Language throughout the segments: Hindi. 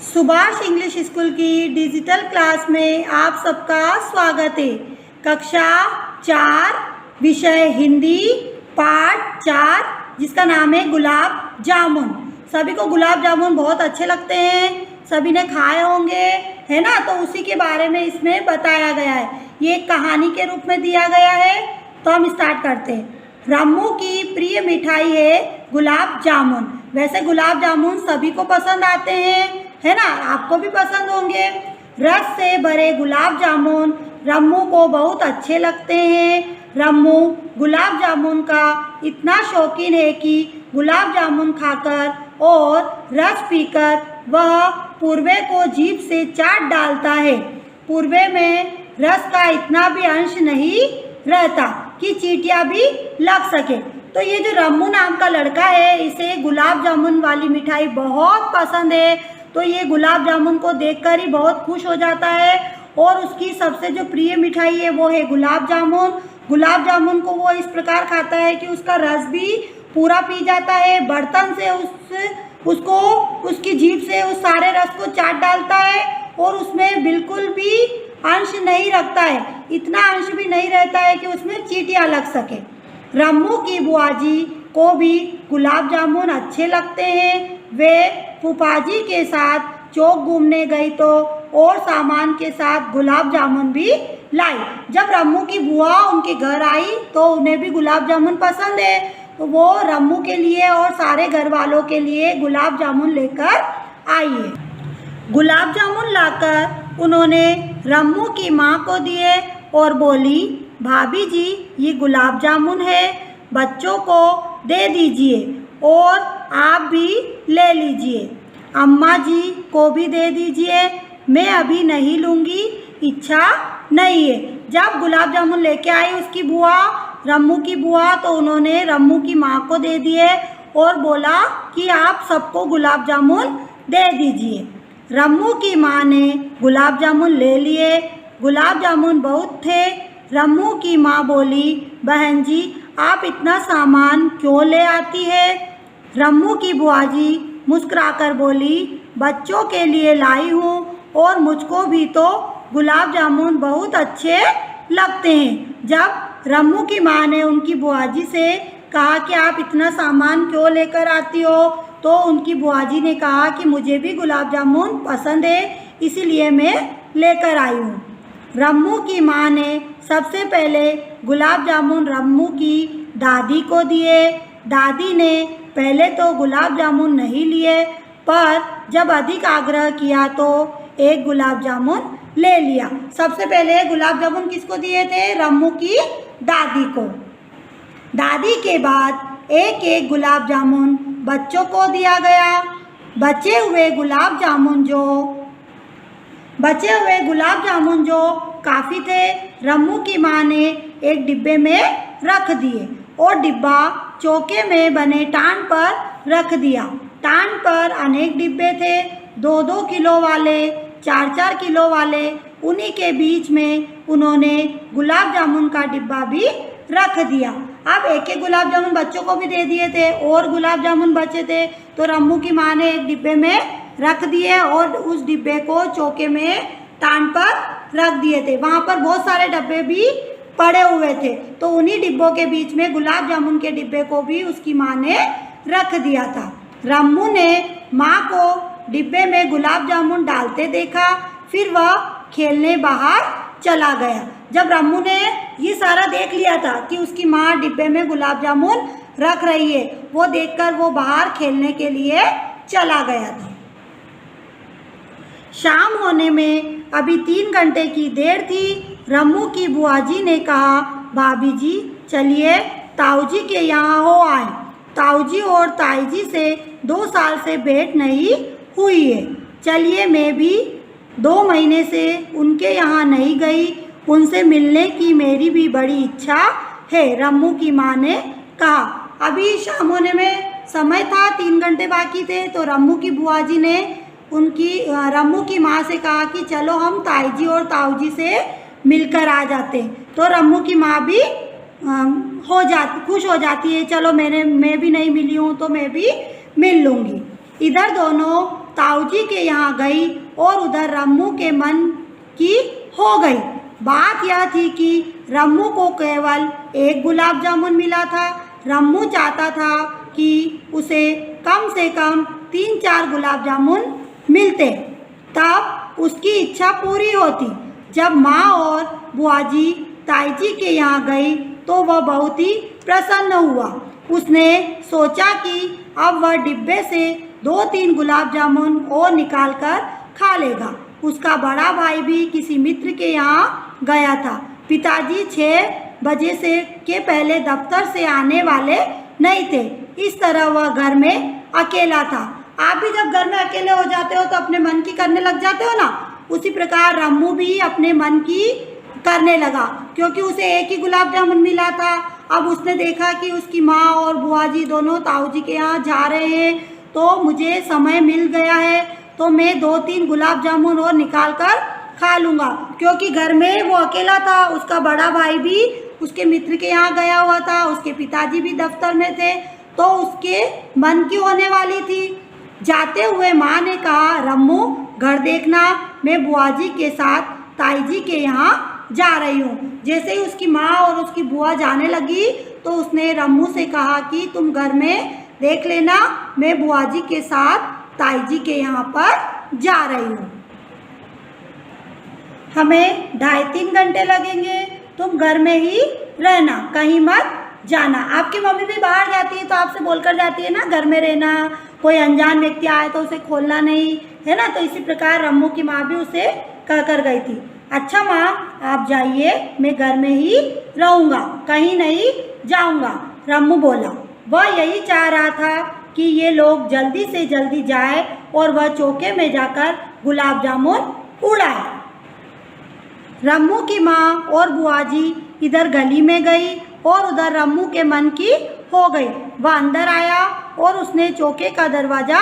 सुभाष इंग्लिश स्कूल की डिजिटल क्लास में आप सबका स्वागत है। कक्षा 4 विषय हिंदी पाठ 4 जिसका नाम है गुलाब जामुन। सभी को गुलाब जामुन बहुत अच्छे लगते हैं, सभी ने खाए होंगे, है ना। तो उसी के बारे में इसमें बताया गया है। ये एक कहानी के रूप में दिया गया है। तो हम स्टार्ट करते हैं। रामू की प्रिय मिठाई है गुलाब जामुन। वैसे गुलाब जामुन सभी को पसंद आते हैं, है ना, आपको भी पसंद होंगे। रस से भरे गुलाब जामुन रम्मू को बहुत अच्छे लगते हैं। रम्मू गुलाब जामुन का इतना शौकीन है कि गुलाब जामुन खाकर और रस पीकर वह पूर्वे को जीभ से चाट डालता है। पूर्वे में रस का इतना भी अंश नहीं रहता कि चींटियां भी लग सके। तो ये जो रम्मू नाम का लड़का है, इसे गुलाब जामुन वाली मिठाई बहुत पसंद है। तो ये गुलाब जामुन को देखकर ही बहुत खुश हो जाता है और उसकी सबसे जो प्रिय मिठाई है वो है गुलाब जामुन। गुलाब जामुन को वो इस प्रकार खाता है कि उसका रस भी पूरा पी जाता है। बर्तन से उसको उसकी जीभ से उस सारे रस को चाट डालता है और उसमें बिल्कुल भी अंश नहीं रखता है, इतना अंश भी नहीं रहता है कि उसमें चींटियां लग सके। रम्मू की बुआजी को भी गुलाब जामुन अच्छे लगते हैं। वे फूफाजी के साथ चौक घूमने गई तो और सामान के साथ गुलाब जामुन भी लाई। जब रम्मू की बुआ उनके घर आई तो उन्हें भी गुलाब जामुन पसंद है, तो वो रम्मू के लिए और सारे घर वालों के लिए गुलाब जामुन लेकर आई है। गुलाब जामुन लाकर उन्होंने रम्मू की माँ को दिए और बोली, भाभी जी ये गुलाब जामुन है, बच्चों को दे दीजिए और आप भी ले लीजिए। अम्मा जी को भी दे दीजिए, मैं अभी नहीं लूँगी, इच्छा नहीं है। जब गुलाब जामुन लेके आई उसकी बुआ, रम्मू की बुआ, तो उन्होंने रम्मू की माँ को दे दिए और बोला कि आप सबको गुलाब जामुन दे दीजिए। रम्मू की माँ ने गुलाब जामुन ले लिए। गुलाब जामुन बहुत थे। रम्मू की माँ बोली, बहन जी आप इतना सामान क्यों ले आती है? रम्मू की बुआजी मुस्कुराकर बोली, बच्चों के लिए लाई हूँ और मुझको भी तो गुलाब जामुन बहुत अच्छे लगते हैं। जब रम्मू की माँ ने उनकी बुआजी से कहा कि आप इतना सामान क्यों लेकर आती हो, तो उनकी बुआजी ने कहा कि मुझे भी गुलाब जामुन पसंद है, इसीलिए मैं लेकर आई हूँ। रम्मू की माँ ने सबसे पहले गुलाब जामुन रम्मू की दादी को दिए। दादी ने पहले तो गुलाब जामुन नहीं लिए, पर जब अधिक आग्रह किया तो एक गुलाब जामुन ले लिया। सबसे पहले गुलाब जामुन किसको दिए थे? रम्मू की दादी को। दादी के बाद एक एक गुलाब जामुन बच्चों को दिया गया। बचे हुए गुलाब जामुन जो काफ़ी थे, रम्मू की माँ ने एक डिब्बे में रख दिए और डिब्बा चौके में बने टान पर रख दिया। टान पर अनेक डिब्बे थे, 2-2 किलो वाले, 4-4 किलो वाले। उन्हीं के बीच में उन्होंने गुलाब जामुन का डिब्बा भी रख दिया। अब एक एक गुलाब जामुन बच्चों को भी दे दिए थे और गुलाब जामुन बचे थे तो रम्मू की माँ ने एक डिब्बे में रख दिए और उस डिब्बे को चौके में टान पर रख दिए थे। वहाँ पर बहुत सारे डब्बे भी पड़े हुए थे, तो उन्हीं डिब्बों के बीच में गुलाब जामुन के डिब्बे को भी उसकी माँ ने रख दिया था। रम्मू ने माँ को डिब्बे में गुलाब जामुन डालते देखा, फिर वह खेलने बाहर चला गया। जब रम्मू ने ये सारा देख लिया था कि उसकी माँ डिब्बे में गुलाब जामुन रख रही है, वो देखकर वो बाहर खेलने के लिए चला गया था। शाम होने में अभी 3 घंटे की देर थी। रम्मू की बुआजी ने कहा, भाभी जी चलिए ताऊ जी के यहाँ हो आए। ताऊ जी और ताई जी से 2 साल से भेंट नहीं हुई है। चलिए, मैं भी 2 महीने से उनके यहाँ नहीं गई, उनसे मिलने की मेरी भी बड़ी इच्छा है, रम्मू की माँ ने कहा। अभी शाम होने में समय था, 3 घंटे बाकी थे, तो रम्मू की बुआजी ने रम्मू की माँ से कहा कि चलो हम ताई जी और ताऊ जी से मिलकर आ जाते हैं। तो रम्मू की माँ भी खुश हो जाती है, चलो मैं भी नहीं मिली हूँ तो मैं भी मिल लूँगी। इधर दोनों ताऊजी के यहाँ गई और उधर रम्मू के मन की हो गई। बात यह थी कि रम्मू को केवल एक गुलाब जामुन मिला था। रम्मू चाहता था कि उसे कम से कम 3-4 गुलाब जामुन मिलते, तब उसकी इच्छा पूरी होती। जब माँ और बुआजी ताईजी के यहाँ गई तो वह बहुत ही प्रसन्न हुआ। उसने सोचा कि अब वह डिब्बे से 2-3 गुलाब जामुन और निकाल कर खा लेगा। उसका बड़ा भाई भी किसी मित्र के यहाँ गया था। पिताजी 6 बजे से के पहले दफ्तर से आने वाले नहीं थे। इस तरह वह घर में अकेला था। आप भी जब घर में अकेले हो जाते हो तो अपने मन की करने लग जाते हो ना, उसी प्रकार रम्मू भी अपने मन की करने लगा, क्योंकि उसे एक ही गुलाब जामुन मिला था। अब उसने देखा कि उसकी माँ और बुआजी दोनों ताऊजी के यहाँ जा रहे हैं, तो मुझे समय मिल गया है, तो मैं 2-3 गुलाब जामुन और निकाल कर खा लूँगा। क्योंकि घर में वो अकेला था, उसका बड़ा भाई भी उसके मित्र के यहाँ गया हुआ था, उसके पिताजी भी दफ्तर में थे, तो उसके मन की होने वाली थी। जाते हुए माँ ने कहा, रम्मू घर देखना, मैं बुआजी के साथ ताईजी के यहाँ जा रही हूँ। जैसे ही उसकी माँ और उसकी बुआ जाने लगी तो उसने रम्मू से कहा कि तुम घर में देख लेना, मैं बुआजी के साथ ताईजी के यहाँ पर जा रही हूँ। हमें 2.5-3 घंटे लगेंगे, तुम घर में ही रहना, कहीं मत जाना। आपकी मम्मी भी बाहर जाती है तो आपसे बोलकर जाती है ना, घर में रहना, कोई अनजान व्यक्ति आए तो उसे खोलना नहीं, है ना। तो इसी प्रकार रम्मू की माँ भी उसे कहकर गई थी। अच्छा माँ, आप जाइए, मैं घर में ही रहूँगा, कहीं नहीं जाऊँगा, रम्मू बोला। वह यही चाह रहा था कि ये लोग जल्दी से जल्दी जाए और वह चौके में जाकर गुलाब जामुन उड़ाए। रम्मू की माँ और बुआजी इधर गली में गई और उधर रम्मू के मन की हो गई। वह अंदर आया और उसने चौके का दरवाज़ा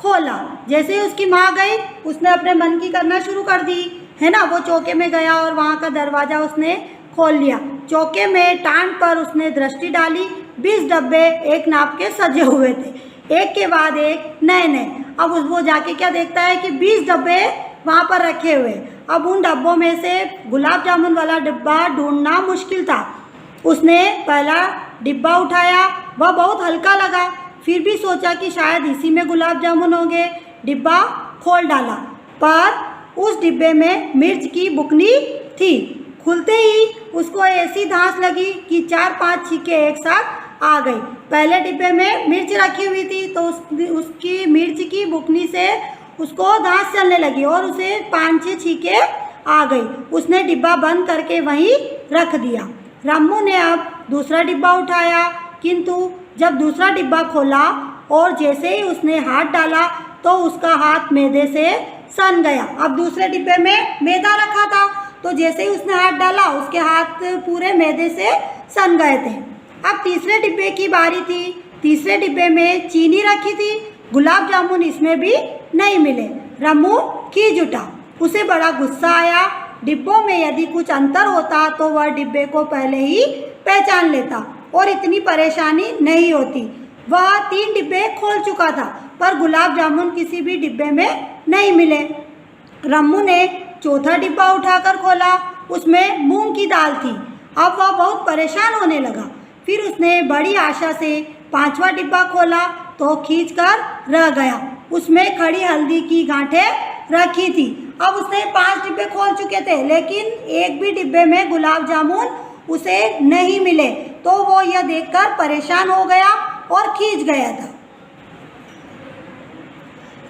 खोला। जैसे ही उसकी माँ गई, उसने अपने मन की करना शुरू कर दी, है ना। वो चौके में गया और वहाँ का दरवाज़ा उसने खोल लिया। चौके में टांट पर उसने दृष्टि डाली। 20 डब्बे एक नाप के सजे हुए थे, एक के बाद एक नए नए। अब वो जाके क्या देखता है कि 20 डब्बे वहाँ पर रखे हुए। अब उन डब्बों में से गुलाब जामुन वाला डिब्बा ढूंढना मुश्किल था। उसने पहला डिब्बा उठाया, वह बहुत हल्का लगा, फिर भी सोचा कि शायद इसी में गुलाब जामुन होंगे। डिब्बा खोल डाला, पर उस डिब्बे में मिर्च की बुकनी थी। खुलते ही उसको ऐसी धांस लगी कि 4-5 छींके एक साथ आ गई। पहले डिब्बे में मिर्च रखी हुई थी, तो उसकी मिर्च की बुकनी से उसको धांस चलने लगी और उसे 5-6 छींके आ गई। उसने डिब्बा बंद करके वहीं रख दिया। रम्मू ने अब दूसरा डिब्बा उठाया, किंतु जब दूसरा डिब्बा खोला और जैसे ही उसने हाथ डाला तो उसका हाथ मैदे से सन गया। अब दूसरे डिब्बे में मैदा रखा था, तो जैसे ही उसने हाथ डाला उसके हाथ पूरे मैदे से सन गए थे। अब तीसरे डिब्बे की बारी थी। तीसरे डिब्बे में चीनी रखी थी, गुलाब जामुन इसमें भी नहीं मिले। रम्मू खींच उठा, उसे बड़ा गुस्सा आया। डिब्बों में यदि कुछ अंतर होता तो वह डिब्बे को पहले ही पहचान लेता और इतनी परेशानी नहीं होती। वह 3 डिब्बे खोल चुका था, पर गुलाब जामुन किसी भी डिब्बे में नहीं मिले। रम्मू ने चौथा डिब्बा उठाकर खोला, उसमें मूंग की दाल थी। अब वह बहुत परेशान होने लगा। फिर उसने बड़ी आशा से 5वां डिब्बा खोला तो खींचकर रह गया। उसमें खड़ी हल्दी की गांठें रखी थी। अब उसने 5 डिब्बे खोल चुके थे, लेकिन एक भी डिब्बे में गुलाब जामुन उसे नहीं मिले। तो वो यह देखकर परेशान हो गया और खींच गया था।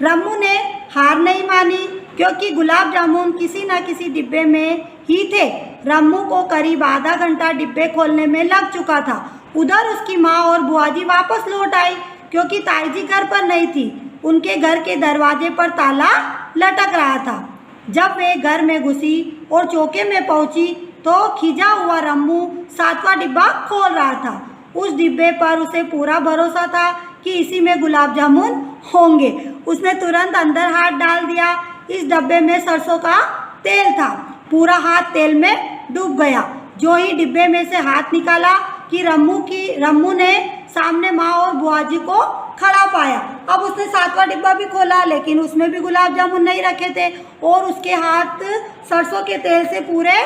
रम्मू ने हार नहीं मानी, क्योंकि गुलाब जामुन किसी न किसी डिब्बे में ही थे। रम्मू को करीब आधा घंटा डिब्बे खोलने में लग चुका था। उधर उसकी माँ और बुआजी वापस लौट आई, क्योंकि ताईजी घर पर नहीं थी। उनके घर के दरवाजे पर ताला लटक रहा था। जब वे घर में घुसी और चौके में पहुंची तो खिंचा हुआ रम्मू 7वां डिब्बा खोल रहा था। उस डिब्बे पर उसे पूरा भरोसा था कि इसी में गुलाब जामुन होंगे। उसने तुरंत अंदर हाथ डाल दिया। इस डब्बे में सरसों का तेल था। पूरा हाथ तेल में डूब गया। जो ही डिब्बे में से हाथ निकाला कि रम्मू ने सामने माँ और बुआ जी को खड़ा पाया। अब उसने 7वां डिब्बा भी खोला, लेकिन उसमें भी गुलाब जामुन नहीं रखे थे और उसके हाथ सरसों के तेल से पूरे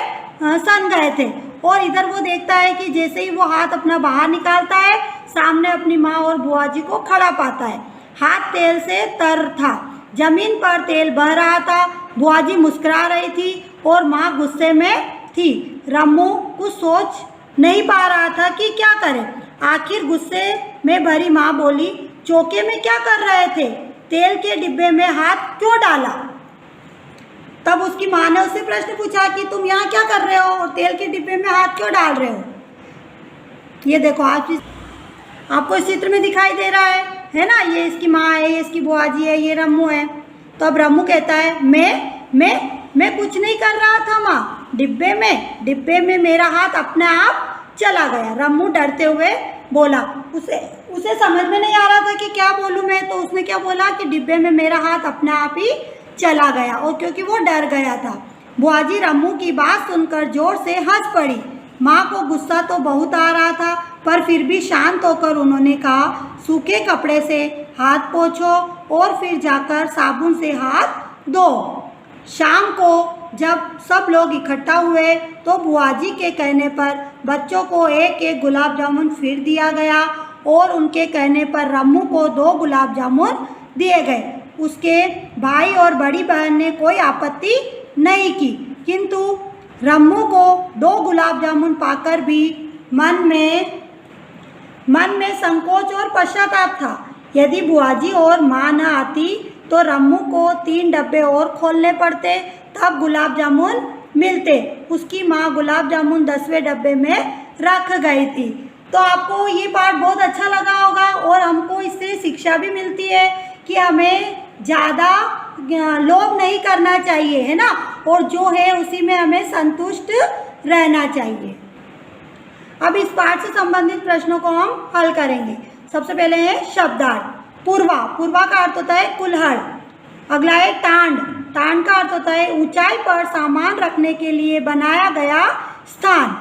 सन गए थे। और इधर वो देखता है कि जैसे ही वो हाथ अपना बाहर निकालता है, सामने अपनी माँ और बुआ जी को खड़ा पाता है। हाथ तेल से तर था, जमीन पर तेल बह रहा था, बुआ जी मुस्कुरा रही थी और माँ गुस्से में थी। रम्मू कुछ सोच नहीं पा रहा था कि क्या करे। आखिर गुस्से में भरी माँ बोली, चौके में क्या कर रहे थे? तेल के डिब्बे में हाथ क्यों डाला? तब उसकी माँ ने उससे प्रश्न पूछा कि तुम यहाँ क्या कर रहे हो और तेल के डिब्बे में हाथ क्यों डाल रहे हो? ये देखो आपको इस चित्र में दिखाई दे रहा है ना? ये इसकी माँ है, ये इसकी बुआ जी है, ये रम्मू है। तो अब रम्मू कहता है मैं कुछ नहीं कर रहा था माँ, डिब्बे में मेरा हाथ अपने आप चला गया। रम्मू डरते हुए बोला। उसे समझ में नहीं आ रहा था कि क्या बोलूँ मैं, तो उसने क्या बोला कि डिब्बे में मेरा हाथ अपने आप ही चला गया, और क्योंकि वो डर गया था। बुआ जी रम्मू की बात सुनकर जोर से हंस पड़ी। माँ को गुस्सा तो बहुत आ रहा था, पर फिर भी शांत होकर उन्होंने कहा, सूखे कपड़े से हाथ पोंछो और फिर जाकर साबुन से हाथ धो। शाम को जब सब लोग इकट्ठा हुए तो बुआ जी के कहने पर बच्चों को एक एक गुलाब जामुन फिर दिया गया और उनके कहने पर रम्मू को 2 गुलाब जामुन दिए गए। उसके भाई और बड़ी बहन ने कोई आपत्ति नहीं की, किंतु रम्मू को 2 गुलाब जामुन पाकर भी मन में संकोच और पश्चाताप था। यदि बुआ जी और माँ न आती तो रम्मू को 3 डब्बे और खोलने पड़ते, तब गुलाब जामुन मिलते। उसकी माँ गुलाब जामुन 10वें डब्बे में रख गई थी। तो आपको ये पाठ बहुत अच्छा लगा होगा और हमको इससे शिक्षा भी मिलती है कि हमें ज़्यादा लोभ नहीं करना चाहिए, है ना, और जो है उसी में हमें संतुष्ट रहना चाहिए। अब इस पाठ से संबंधित प्रश्नों को हम हल करेंगे। सबसे पहले है शब्दार्थ। पूर्वा का अर्थ होता है कुल्हड़। अगला है टांड का अर्थ होता है ऊंचाई पर सामान रखने के लिए बनाया गया स्थान।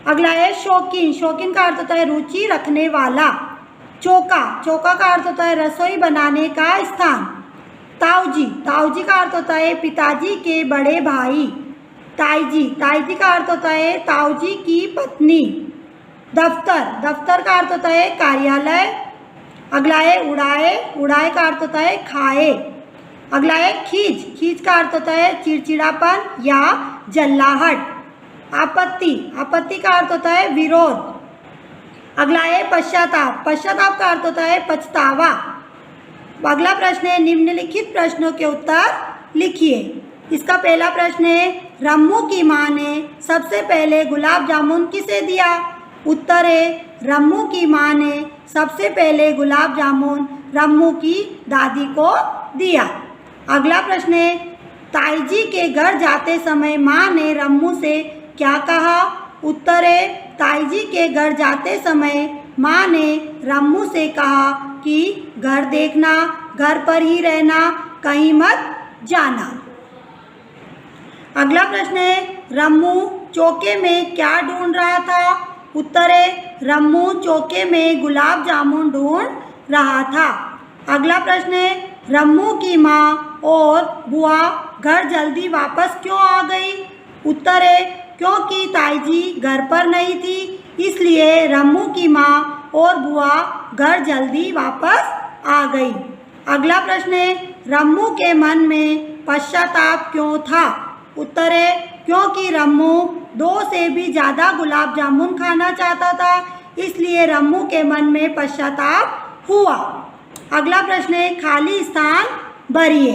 अगला है शौकीन का अर्थ होता है रुचि रखने वाला। चौका का अर्थ होता है रसोई बनाने का स्थान। ताऊजी का अर्थ होता है पिताजी के बड़े भाई। ताईजी का अर्थ होता है ताऊजी की पत्नी। दफ्तर का अर्थ होता है कार्यालय। अगला है उड़ाए का अर्थ होता है खाए। अगला है खींच का अर्थ होता है चिड़चिड़ापन या जल्लाहट। आपत्ति का अर्थ होता है विरोध। अगला है पश्चाताप का अर्थ होता है पछतावा। अगला प्रश्न है निम्नलिखित प्रश्नों के उत्तर लिखिए। इसका पहला प्रश्न है रम्मू की माँ ने सबसे पहले गुलाब जामुन किसे दिया? उत्तर है रम्मू की माँ ने सबसे पहले गुलाब जामुन रम्मू की दादी को दिया। अगला प्रश्न है ताईजी के घर जाते समय माँ ने रम्मू से क्या कहा? उत्तर है ताईजी के घर जाते समय माँ ने रम्मू से कहा कि घर देखना, घर पर ही रहना, कहीं मत जाना। अगला प्रश्न है रम्मू चौके में क्या ढूंढ रहा था? उत्तर है रम्मू चौके में गुलाब जामुन ढूंढ रहा था। अगला प्रश्न है रम्मू की माँ और बुआ घर जल्दी वापस क्यों आ गई? उत्तर है क्योंकि ताईजी घर पर नहीं थी, इसलिए रम्मू की माँ और बुआ घर जल्दी वापस आ गई। अगला प्रश्न है रम्मू के मन में पश्चाताप क्यों था? उत्तर है क्योंकि रम्मू 2 से भी ज़्यादा गुलाब जामुन खाना चाहता था, इसलिए रम्मू के मन में पश्चाताप हुआ। अगला प्रश्न है खाली स्थान भरिए।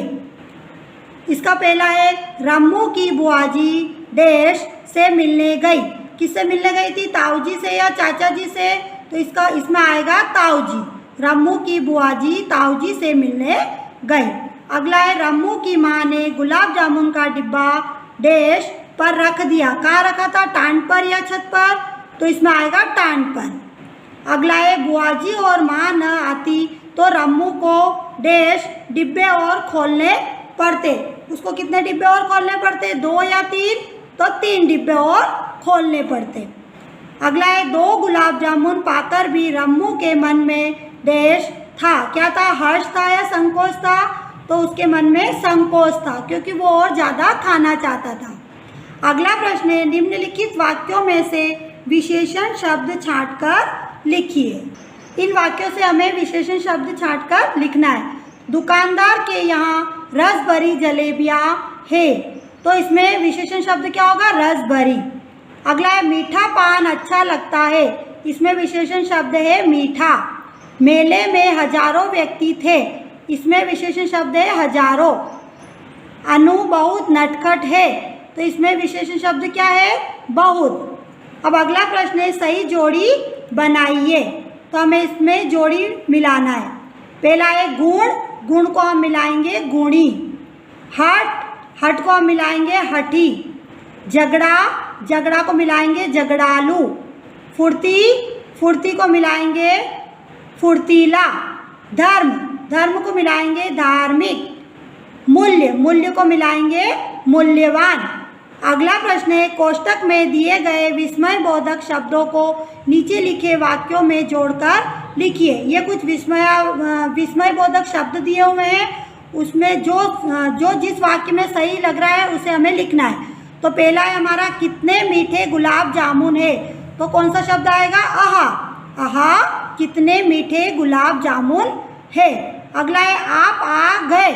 इसका पहला है रम्मू की बुआ जी डैश से मिलने गई। किससे मिलने गई थी? ताऊजी से या चाचा जी से? तो इसमें आएगा ताऊजी। रम्मू की बुआ जी ताऊजी से मिलने गई। अगला है रम्मू की माँ ने गुलाब जामुन का डिब्बा डैश पर रख दिया। कहाँ रखा था? टांड पर या छत पर? तो इसमें आएगा टांड पर। अगला है बुआ जी और माँ न आती तो रम्मू को डैश डिब्बे और खोलने पड़ते। उसको कितने डिब्बे और खोलने पड़ते? 2 या 3? तो 3 डिब्बे और खोलने पड़ते। अगला है 2 गुलाब जामुन पाकर भी रम्मू के मन में डैश था। क्या था? हर्ष था या संकोच था? तो उसके मन में संकोच था क्योंकि वो और ज़्यादा खाना चाहता था। अगला प्रश्न है निम्नलिखित वाक्यों में से विशेषण शब्द छांटकर लिखिए। इन वाक्यों से हमें विशेषण शब्द छांटकर लिखना है। दुकानदार के यहाँ रस भरी जलेबियाँ है, तो इसमें विशेषण शब्द क्या होगा? रस भरी। अगला है मीठा पान अच्छा लगता है, इसमें विशेषण शब्द है मीठा। मेले में हजारों व्यक्ति थे, इसमें विशेषण शब्द है हजारों। अनु बहुत नटखट है, तो इसमें विशेषण शब्द क्या है? बहुत। अब अगला प्रश्न है सही जोड़ी बनाइए, तो हमें इसमें जोड़ी मिलाना है। पहला है गुण, गुण को हम मिलाएंगे गुणी। हट, हट को हम मिलाएंगे हठी। झगड़ा, झगड़ा को मिलाएंगे झगड़ालू। फुर्ती, फुर्ती को मिलाएंगे फुर्तीला। धर्म, धर्म को मिलाएंगे धार्मिक। मूल्य, मूल्य को मिलाएंगे मूल्यवान। अगला प्रश्न है कोष्टक में दिए गए विस्मय बोधक शब्दों को नीचे लिखे वाक्यों में जोड़कर लिखिए। ये कुछ विस्मय बोधक शब्द दिए हुए हैं, उसमें जो जिस वाक्य में सही लग रहा है उसे हमें लिखना है। तो पहला है हमारा कितने मीठे गुलाब जामुन है, तो कौन सा शब्द आएगा? आहा, आहा कितने मीठे गुलाब जामुन है। अगला है आप आ गए,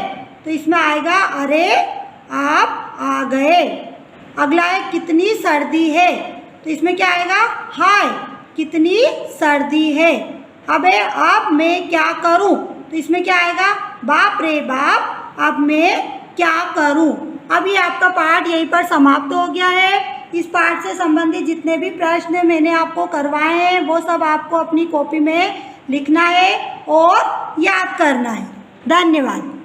तो इसमें आएगा अरे आप आ गए। अगला है कितनी सर्दी है, तो इसमें क्या आएगा? हाय कितनी सर्दी है। अब मैं क्या करूं, तो इसमें क्या आएगा? बाप रे बाप अब मैं क्या करूं। अब ये आपका पाठ यहीं पर समाप्त हो गया है। इस पाठ से संबंधित जितने भी प्रश्न मैंने आपको करवाए हैं वो सब आपको अपनी कॉपी में लिखना है और याद करना है। धन्यवाद।